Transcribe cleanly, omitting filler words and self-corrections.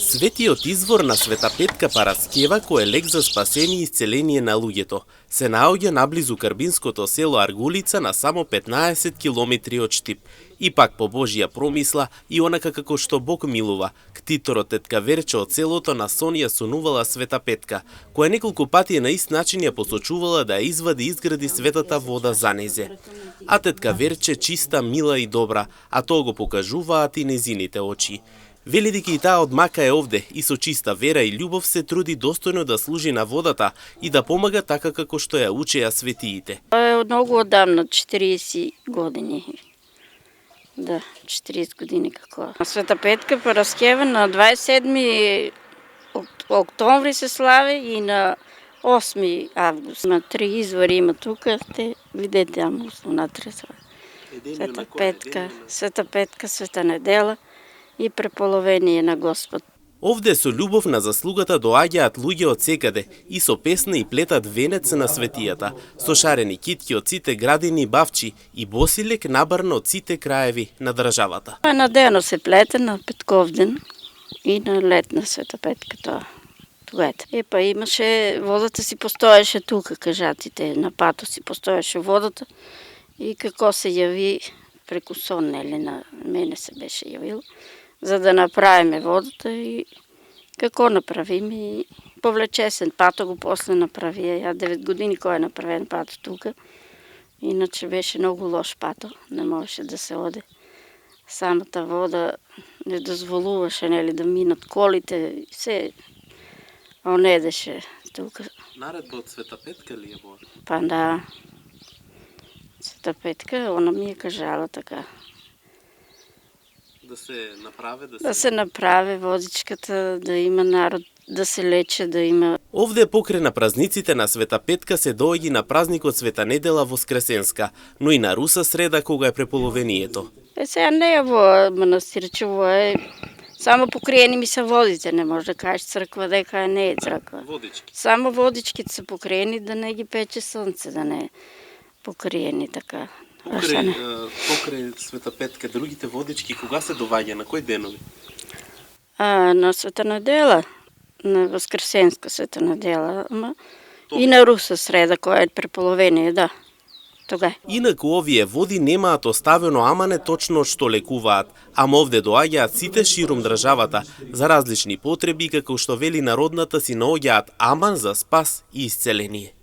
Светиот извор на Света Петка Параскева, кој е лек за спасение и исцеление на луѓето, се наоѓа наблизу карбинското село Аргулица на само 15 километри од Штип. И пак по Божија промисла и онака како што Бог милува, ктиторот тетка Верче од селото на сон ја сонувала Света Петка, која неколку пати на ист начин ја посочувала да ја извади и изгради светата вода за незе. А тетка Верче чиста, мила и добра, а тоа го покажуваат и незините очи. Вели дека и таа од мака е овде и со чиста вера и љубов се труди достојно да служи на водата и да помага така како што ја учеа светиите. Многу одамна, 40 години. Да, 40 години како. Света Петка Параскева на 27 октомври се слави и на 8 август. Има 3 извори има тука, те видете ама внатре. Света Петка, Света Петка, Света Недела и преполовение на Господ. Овде со љубов на заслугата доаѓаат луѓе од секаде и со песна и плетат венец на светијата, со шарени китки од сите градини и бавчи и босилек набарно од сите краеви на државата. На дено се плете на Петковден и на лет на Света Петка тоа. Епа имаше, водата си постоеше тука, кажатите, на пато си постоеше водата и како се јави преку сон, нели, на мене се беше јавил, за да направиме водата и како направиме и повлече се. Пато го после направи, ја 9 години кој е направен пато тука, иначе беше многу лош пато, не можеше да се оде. Самата вода не дозволуваше, нели, да минат колите, се онедеше тука. Наредба од Света Петка ли е во? Па да. Света Петка, она ми е кажала така. Да се направи, да се направи водичката, да има народ, да се лече, да има. Овде покрај на празниците на Света Петка се доаѓа на празникот Света Недела Воскресенска, но и на Руса среда кога е преполовението. Сега не е во манастирчево, е само покриени ми се водите, не може да кажеш црква, дека не е црква. Водички. Само водичките се покриени, да не ги пече слънце, да не е покриени така. Покрај Света Петка, другите водички кога се доваѓа, на кои денови? На Света Недела, на Воскресенска Света Недела, и на Руса среда, која е преполовение, да. Тога. Инаку овие води немаат оставено амане точно што лекуваат, ама овде доаѓаат сите ширум државата за различни потреби, како што вели народната си наоѓаат аман за спас и исцеление.